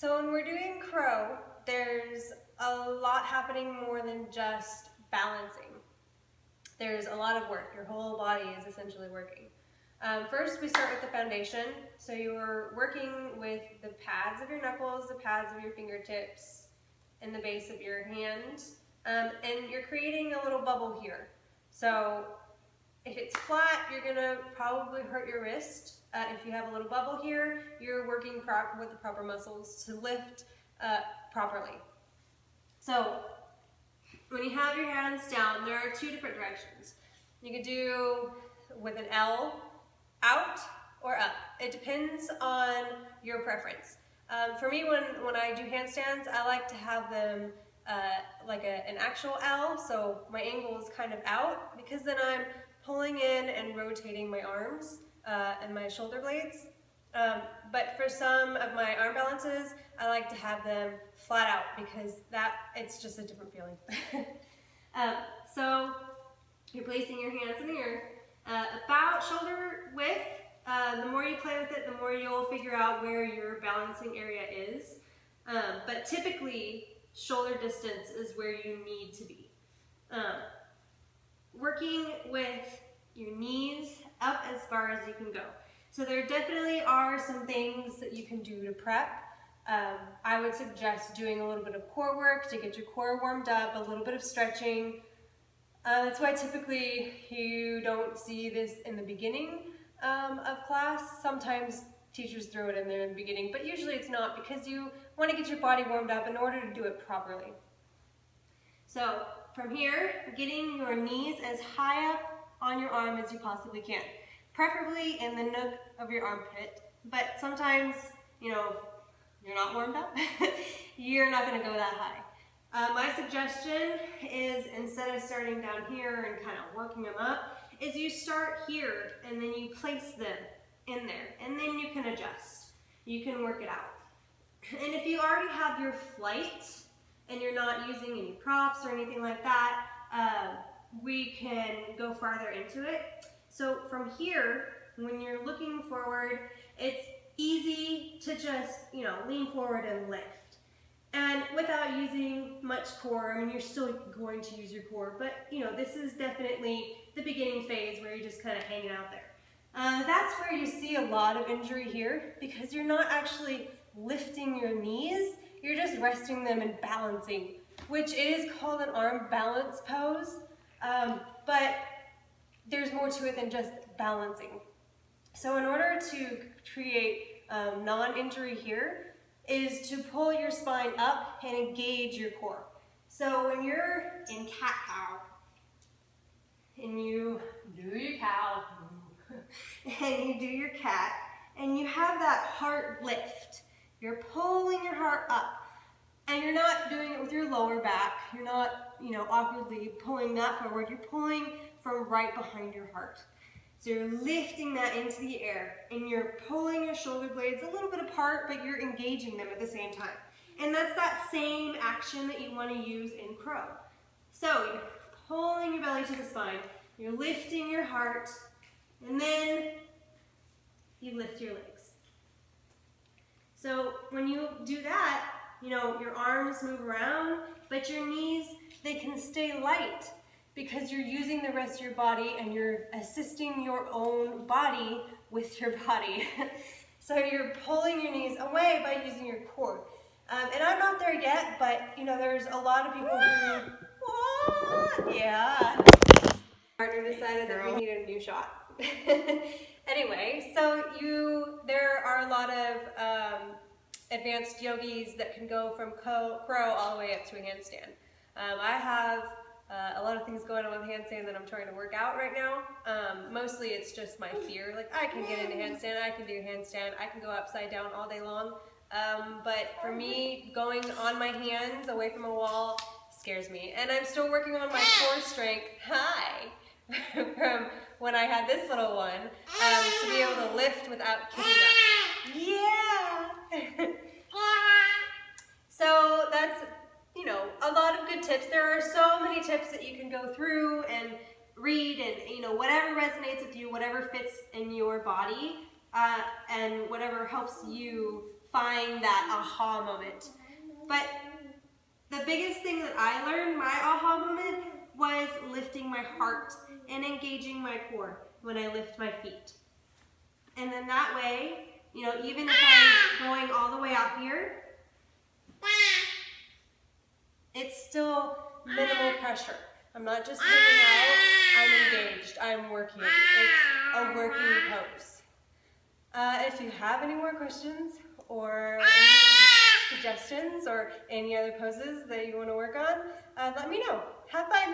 So when we're doing crow, there's a lot happening more than just balancing. There's a lot of work. Your whole body is essentially working. First, we start with the foundation. So you're working with the pads of your knuckles, the pads of your fingertips, and the base of your hand. And you're creating a little bubble here. So if it's flat, you're gonna probably hurt your wrist. If you have a little bubble here, you're working with the proper muscles to lift properly. So when you have your hands down, there are two different directions. You could do with an L, out or up. It depends on your preference. For me, when I do handstands, I like to have them like an actual L, so my angle is kind of out, because then I'm pulling in and rotating my arms and my shoulder blades. But for some of my arm balances, I like to have them flat out, because it's just a different feeling. So you're placing your hands in the air, about shoulder width. The more you play with it, the more you'll figure out where your balancing area is. But typically, shoulder distance is where you need to be. Working with your knees up as far as you can go. So there definitely are some things that you can do to prep. I would suggest doing a little bit of core work to get your core warmed up, a little bit of stretching. That's why typically you don't see this in the beginning of class. Sometimes teachers throw it in there in the beginning, but usually it's not, because you want to get your body warmed up in order to do it properly. So from here, getting your knees as high up on your arm as you possibly can, preferably in the nook of your armpit, but sometimes, you're not warmed up, you're not going to go that high. My suggestion is, instead of starting down here and kind of working them up, is you start here and then you place them in there, and then you can adjust. You can work it out. And if you already have your flight and you're not using any props or anything like that, we can go farther into it. So from here, when you're looking forward, it's easy to just, lean forward and lift. And without using much core. You're still going to use your core, but this is definitely the beginning phase where you're just kind of hanging out there. That's where you see a lot of injury here, because you're not actually lifting your knees, you're just resting them and balancing, which it is called an arm balance pose, but there's more to it than just balancing. So in order to create non-injury here, is to pull your spine up and engage your core. So when you're in cat-cow, and you do your cow, and you do your cat, and you have that heart lift, you're pulling your heart up, and you're not doing it with your lower back, you're not, awkwardly pulling that forward, you're pulling from right behind your heart. So you're lifting that into the air, and you're pulling your shoulder blades a little bit apart, but you're engaging them at the same time. And that's that same action that you want to use in crow. So you're pulling your belly to the spine, you're lifting your heart, and then you lift your legs. So when you do that, your arms move around, but your knees, they can stay light, because you're using the rest of your body and you're assisting your own body with your body. So you're pulling your knees away by using your core. And I'm not there yet, but there's a lot of people who, yeah. Partner decided that we needed a new shot. Anyway, so there are a lot of advanced yogis that can go from crow all the way up to a handstand. I have a lot of things going on with handstand that I'm trying to work out right now. Mostly it's just my fear. Like, I can get into handstand, I can do handstand, I can go upside down all day long. But for me, going on my hands away from a wall scares me. And I'm still working on my core strength, from when I had this little one, to be able to lift without kicking up. Yeah! So that's, a lot of good tips. There are so many tips that you can go through and read, and whatever resonates with you, whatever fits in your body, and whatever helps you find that aha moment. But the biggest thing that I learned, my aha moment, was lifting my heart and engaging my core when I lift my feet. And then that way, you know, even if I'm going all the way out here, it's still minimal pressure. I'm not just hanging out, I'm engaged, I'm working. It's a working pose. If you have any more questions or any suggestions or any other poses that you want to work on, let me know. Have fun!